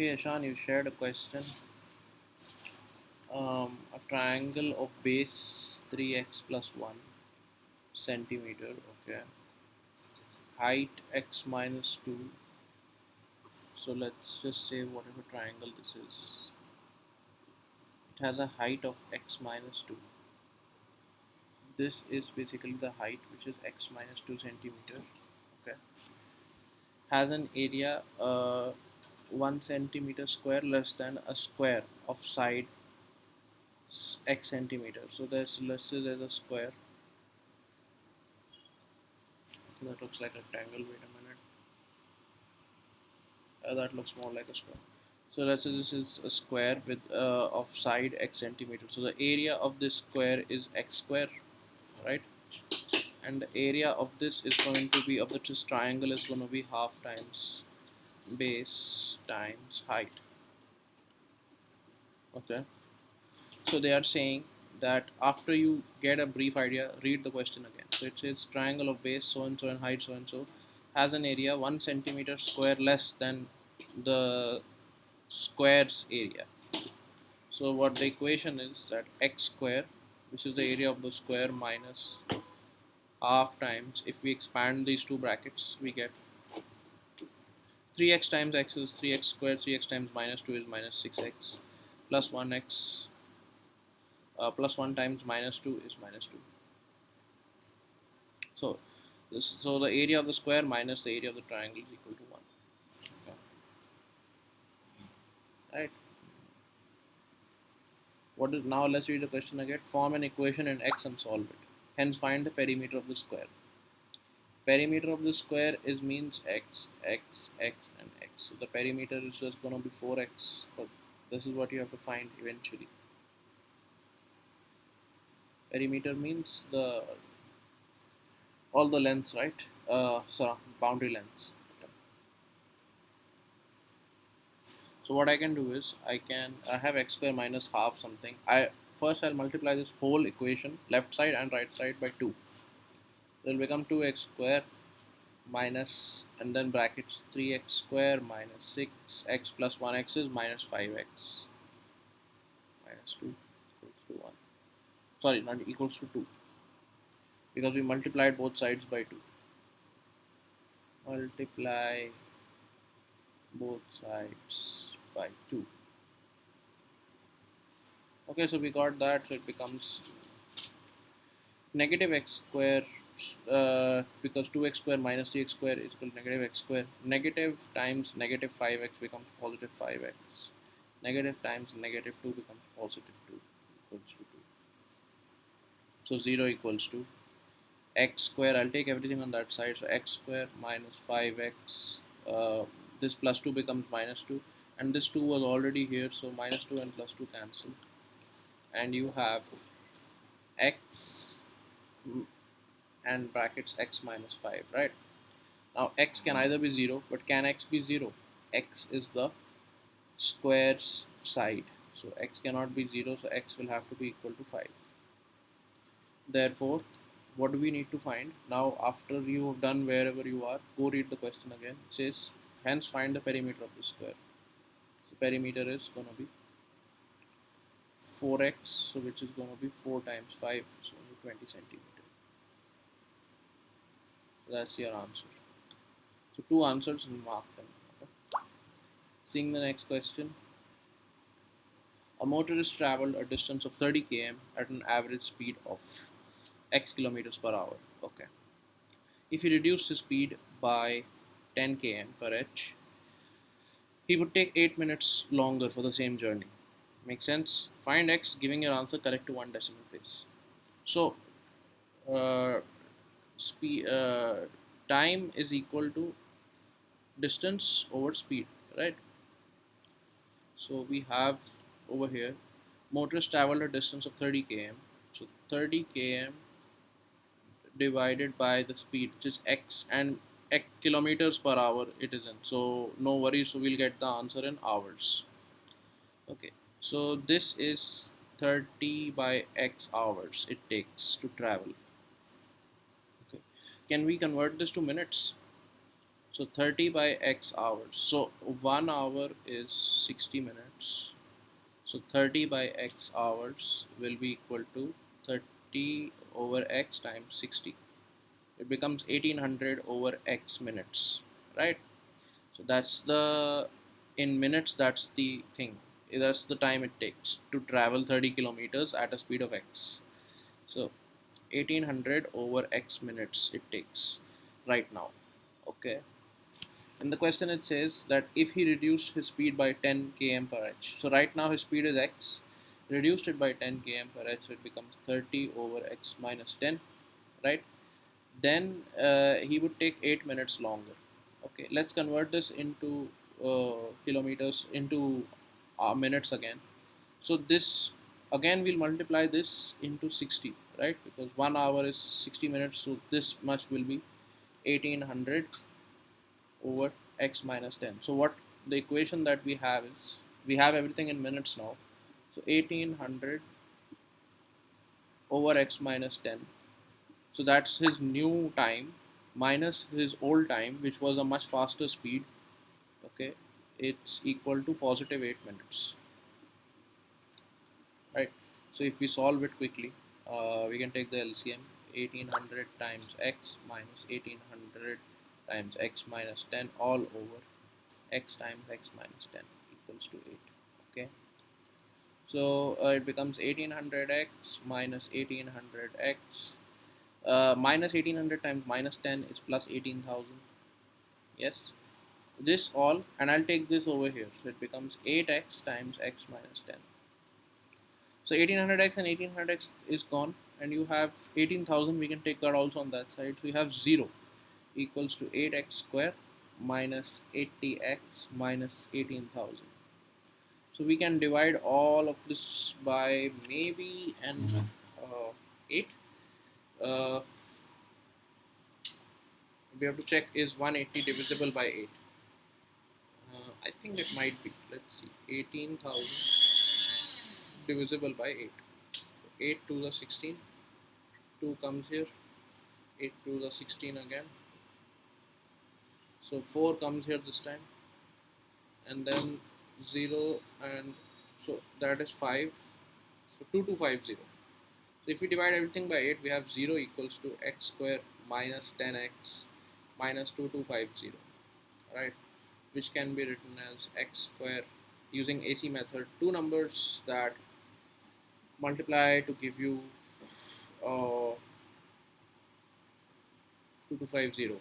Okay, Ashan, you shared a question. A triangle of base 3x plus 1 centimeter, okay, height x minus 2. So let's just say whatever triangle this is, it has a height of x minus 2. This is basically the height, which is x minus 2 centimeter, okay, has an area 1 centimeter square less than a square of side x centimeter. So let's say there's a square. So that looks like a rectangle. Wait a minute. That looks more like a square. So let's say this is a square with of side x centimeter. So the area of this square is x square, right? And the area of this is going to be of this triangle is going to be half times base times height. Okay. So they are saying that after you get a brief idea, read the question again. So it says triangle of base so and so and height so and so has an area 1 centimeter square less than the square's area. So what the equation is that x square, which is the area of the square, minus half times, if we expand these two brackets, we get 3x times x is 3x square, 3x times minus 2 is minus 6x, plus 1x, plus 1 times minus 2 is minus 2. So the area of the square minus the area of the triangle is equal to 1. Okay. Right. What is now? Let's read the question again. Form an equation in x and solve it. Hence, find the perimeter of the square. Perimeter of the square is means x, x, x, and x. So the perimeter is just gonna be 4x. But this is what you have to find eventually. Perimeter means the all the lengths, right? So boundary lengths. So what I can do is I have x square minus half something. I'll multiply this whole equation left side and right side by 2. It will become 2x square minus and then brackets 3x square minus 6x plus 1x is minus 5x minus 2 equals to 1. Sorry, not equals to 2 because we multiplied both sides by 2. Multiply both sides by 2. Okay, so we got that, so it becomes negative x square because 2x square minus 3x square is equal to negative x square. Negative times negative 5x becomes positive 5x. Negative times negative 2 becomes positive 2 equals to 2. So 0 equals to x square. I'll take everything on that side. So x square minus 5x. This plus 2 becomes minus 2. And this 2 was already here. So minus 2 and plus 2 cancel. And you have x and brackets x minus 5, right? Now x can either be 0, but can x be 0? X is the square's side. So x cannot be 0, so x will have to be equal to 5. Therefore, what do we need to find? Now after you have done wherever you are, go read the question again. It says, hence find the perimeter of the square. So perimeter is going to be 4x, so which is going to be 4 times 5, so 20 centimeter. So that's your answer. So two answers and mark them. Okay. Seeing the next question. A motorist traveled a distance of 30 km at an average speed of x kilometers per hour. Okay. If he reduced his speed by 10 km per h, he would take 8 minutes longer for the same journey. Make sense? Find x, giving your answer correct to one decimal place. So, uh, speed time is equal to distance over speed, right? So we have over here motorist traveled a distance of 30 km. So 30 km divided by the speed, which is x, and x kilometers per hour it isn't. So no worries. So we'll get the answer in hours. Okay. So this is 30 by x hours it takes to travel. Okay. Can we convert this to minutes? So 30 by x hours. So 1 hour is 60 minutes. So 30 by x hours will be equal to 30 over x times 60. It becomes 1800 over x minutes, right? So that's the, in minutes, that's the thing. That's the time it takes to travel 30 kilometers at a speed of x. So 1800 over x minutes it takes right now. Okay. In the question it says that if he reduced his speed by 10 km per h. So right now his speed is x, reduced it by 10 km per h, so it becomes 30 over x minus 10, right? Then he would take 8 minutes longer. Okay, let's convert this into kilometers, into minutes again. So this, again we'll multiply this into 60, right? Because 1 hour is 60 minutes, so this much will be 1800 over x minus 10. So what the equation that we have is, we have everything in minutes now. So 1800 over x minus 10. So that's his new time minus his old time, which was a much faster speed. Okay, it's equal to positive 8 minutes, right? So if we solve it quickly, we can take the LCM. 1800 times x minus 1800 times x minus 10 all over x times x minus 10 equals to 8. Okay, so it becomes 1800x minus 1800x, minus 1800 times minus 10 is plus 18,000. Yes, this all, and I'll take this over here, so it becomes 8x times x minus 10. So 1800x and 1800x is gone, and you have 18,000. We can take that also on that side. So you have 0 equals to 8x square minus 80x minus 18,000. So we can divide all of this by maybe an 8. Uh, we have to check, is 180 divisible by 8. I think it might be. Let's see, 18,000 divisible by 8. So 8 to the 16, 2 comes here, 8 to the 16 again. So 4 comes here this time, and then 0, and so that is 5. So 2250. So if we divide everything by 8, we have 0 equals to x square minus 10x minus 2250, right? Which can be written as x square using AC method, two numbers that multiply to give you 2250.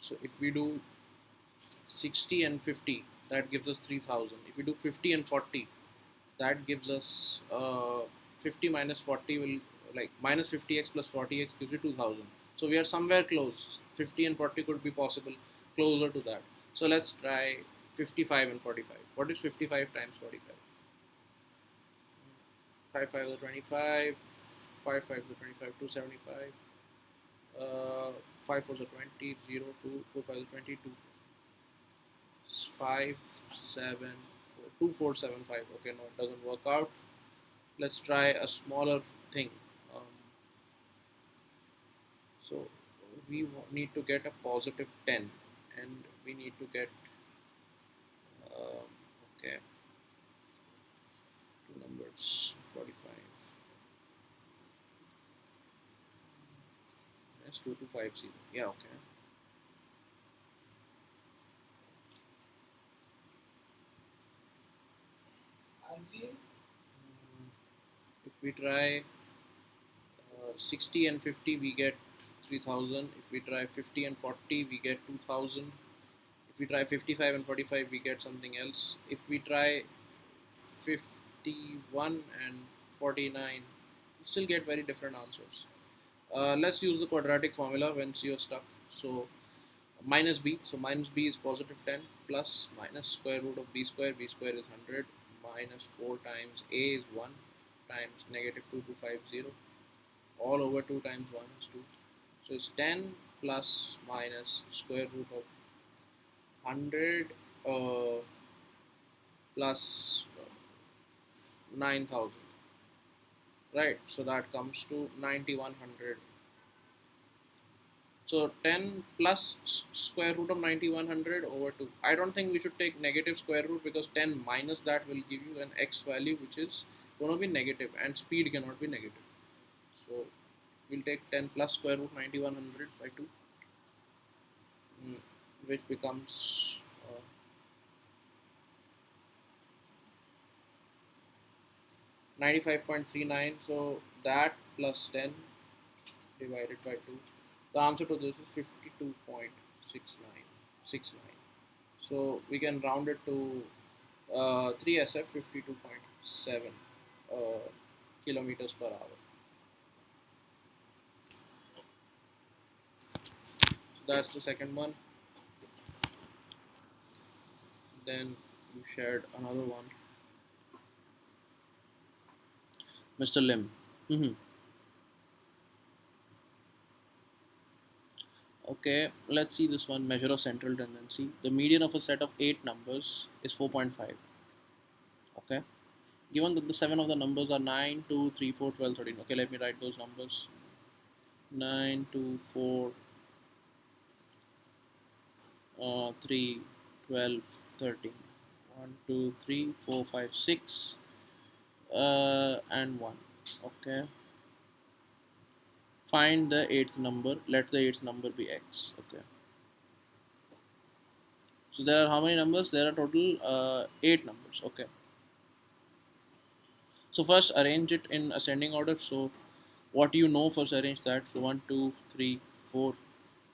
So if we do 60 and 50, that gives us 3000. If we do 50 and 40, that gives us 50 minus 40 will, like, minus 50x plus 40x gives you 2000. So we are somewhere close. 50 and 40 could be possible, closer to that. So let's try 55 and 45. What is 55 times 45? 5 5 is 25, 5 5 is 25, 275, 5 4 is 20, 0, 2, 4 5 is 22, 5 7 4, 2 4 7 5. Okay, no, it doesn't work out. Let's try a smaller thing. Um, so we need to get a positive 10, and we need to get okay, two numbers, 45. That's 2250. Yeah, okay. If we try 60 and 50, we get 3000. If we try 50 and 40, we get 2000. If we try 55 and 45, we get something else. If we try 51 and 49, we still get very different answers. Let's use the quadratic formula when you're stuck. So minus b, so minus b is positive 10, plus minus square root of b square is 100, minus 4 times a is 1, times negative 2250, all over 2 times 1 is 2. So it's 10 plus minus square root of 100 plus 9000, right? So that comes to 9100 So 10 plus square root of 9100 over 2. I don't think we should take negative square root, because 10 minus that will give you an x value which is going to be negative, and speed cannot be negative. So we'll take 10 plus square root 9100 by 2, mm, which becomes 95.39. So that plus 10 divided by 2. The answer to this is 52.69. So we can round it to 3SF, 52.7 kilometers per hour. So that's the second one. Then you shared another one, Mr. Lim. Hmm. Okay, let's see this one. Measure of central tendency. The median of a set of 8 numbers is 4.5. Okay. Given that the 7 of the numbers are 9, 2, 3, 4, 12, 13. Okay, let me write those numbers. 9, 2, 4, 3, 12, 13. 1, 2, 3, 4, 5, 6, and 1. Okay. Find the eighth number. Let the eighth number be x. Okay. So there are how many numbers? There are total 8 numbers. Okay. So first arrange it in ascending order. So what you know, first arrange that. So 1, 2, 3, 4,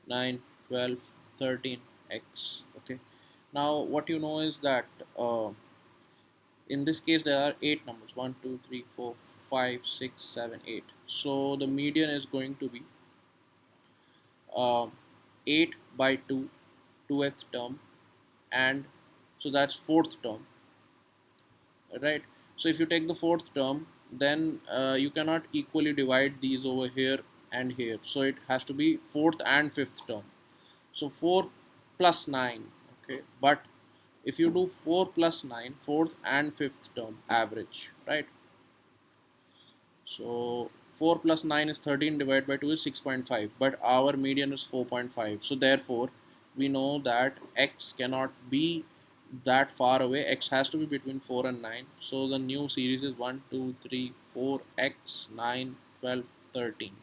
9, 12, 13, x. Okay. Now what you know is that in this case there are 8 numbers. 1, 2, 3, 4, 5, 6, 7, 8. So the median is going to be uh, 8 by 2, 2th term, and so that's fourth term, right? So if you take the fourth term, then you cannot equally divide these over here and here, so it has to be fourth and fifth term. So 4 plus 9. Okay, but if you do 4 plus 9, fourth and fifth term average, right? So 4 plus 9 is 13, divided by 2 is 6.5, but our median is 4.5. So therefore, we know that x cannot be that far away. X has to be between 4 and 9. So the new series is 1, 2, 3, 4, x, 9, 12, 13,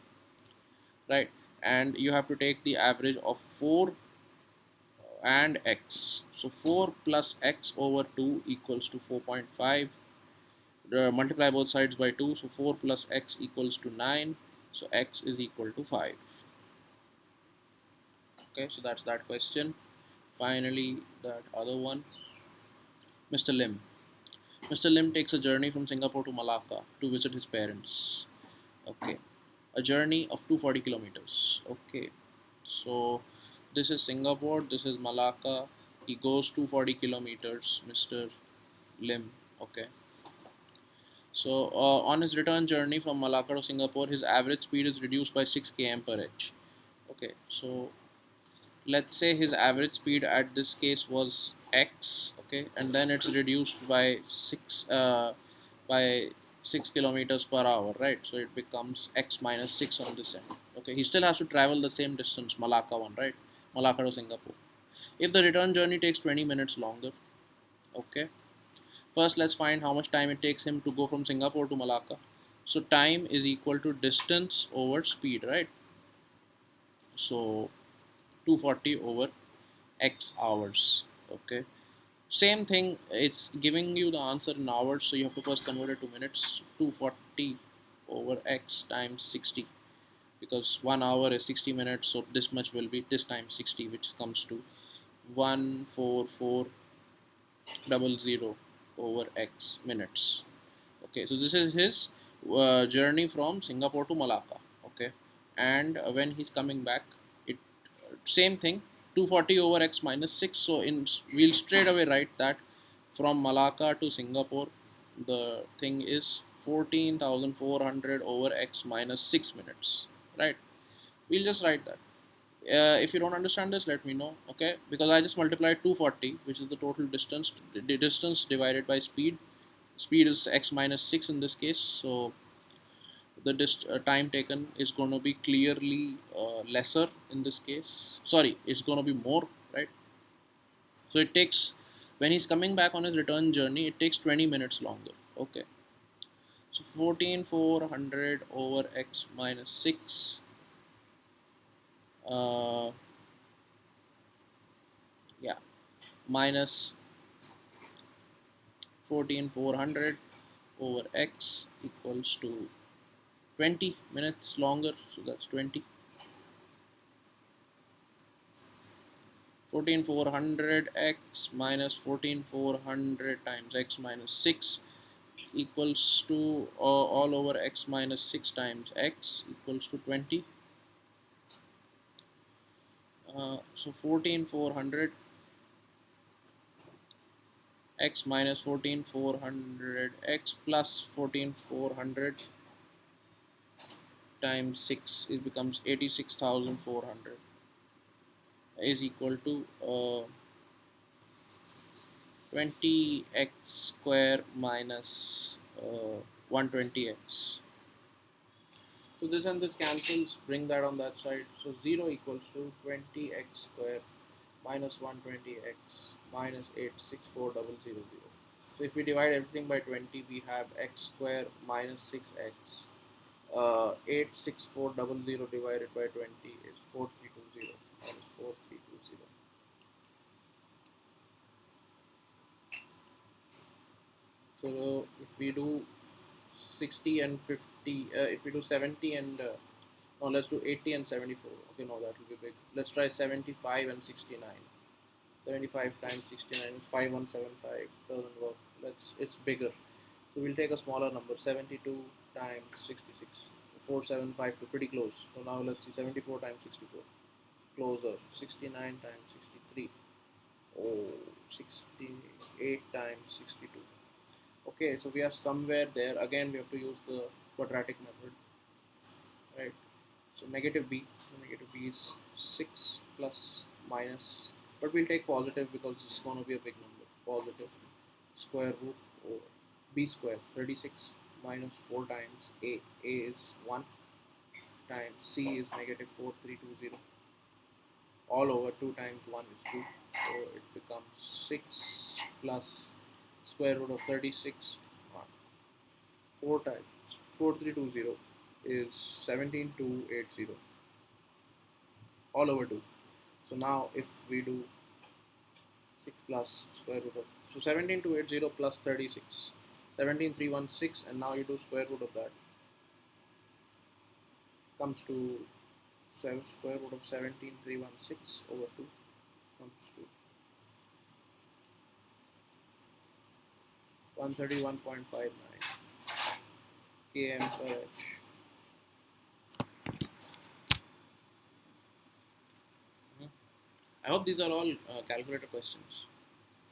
right? And you have to take the average of 4 and x. So 4 plus x over 2 equals to 4.5. Multiply both sides by 2, so 4 plus x equals to 9, so x is equal to 5. Okay, so that's that question. Finally, that other one, Mr. Lim. Mr. Lim takes a journey from Singapore to Malacca to visit his parents. Okay, a journey of 240 kilometers. Okay, so this is Singapore, this is Malacca. He goes 240 kilometers, Mr. Lim. Okay. So on his return journey from Malacca to Singapore, his average speed is reduced by 6 km per h. Okay, so let's say his average speed at this case was x. Okay, and then it's reduced by 6 kilometers per hour, right? So it becomes x minus 6 on this end. Okay, he still has to travel the same distance, Malacca one, right? Malacca to Singapore. If the return journey takes 20 minutes longer, okay, first, let's find how much time it takes him to go from Singapore to Malacca. So time is equal to distance over speed, right? So 240 over x hours. Okay. Same thing. It's giving you the answer in hours, so you have to first convert it to minutes. 240 over x times 60, because 1 hour is 60 minutes. So this much will be this times 60, which comes to 14400 over x minutes. Okay, so this is his journey from Singapore to Malacca. Okay, and when he's coming back, it same thing, 240 over x minus 6. So we'll straight away write that from Malacca to Singapore, the thing is 14,400 over x minus 6 minutes, right? We'll just write that. If you don't understand this, let me know. Okay, because I just multiplied 240, which is the total distance, the distance divided by speed. Speed is x minus 6 in this case, so the time taken is going to be clearly lesser in this case. Sorry, it's going to be more, right? So it takes, when he's coming back on his return journey, it takes 20 minutes longer. Okay. So 14,400 over x minus 6. Uh, yeah, minus 14,400 over x equals to 20 minutes longer. So that's 20. 14,400 x minus 14,400 times x minus 6 equals to all over x minus 6 times x equals to 20. So 14,400 x minus 14,400 x plus 14,400 times 6, it becomes 86,400 is equal to 20x square minus 120x. So this and this cancels, bring that on that side. So 0 equals to 20x square minus 120x minus 864,000. So if we divide everything by 20, we have x square minus 6x. 864,000 divided by 20 is 4320 minus 4320. So if we do 60 and 50, if we do 70 and no, let's do 80 and 74. Okay, no, that will be big. Let's try 75 and 69. 75 times 69 is 5175. Doesn't work. It's bigger. So we'll take a smaller number. 72 times 66. 475 to pretty close. So now let's see 74 times 64. Closer. 69 times 63. Oh, 68 times 62. Okay, so we are somewhere there. Again, we have to use the quadratic method, right? So negative b is 6 plus minus, but we'll take positive because it's going to be a big number. Positive square root over b square 36 minus 4 times a is 1 times c is negative 4320 all over 2 times 1 is 2, so it becomes 6 plus square root of 36 4 times 4320 is 17280 all over 2. So now if we do 6 plus square root of, so 17280 plus 36, 17316, and now you do square root of that, comes to square root of 17316 over 2 comes to 131.59 km per h. I hope these are all calculator questions.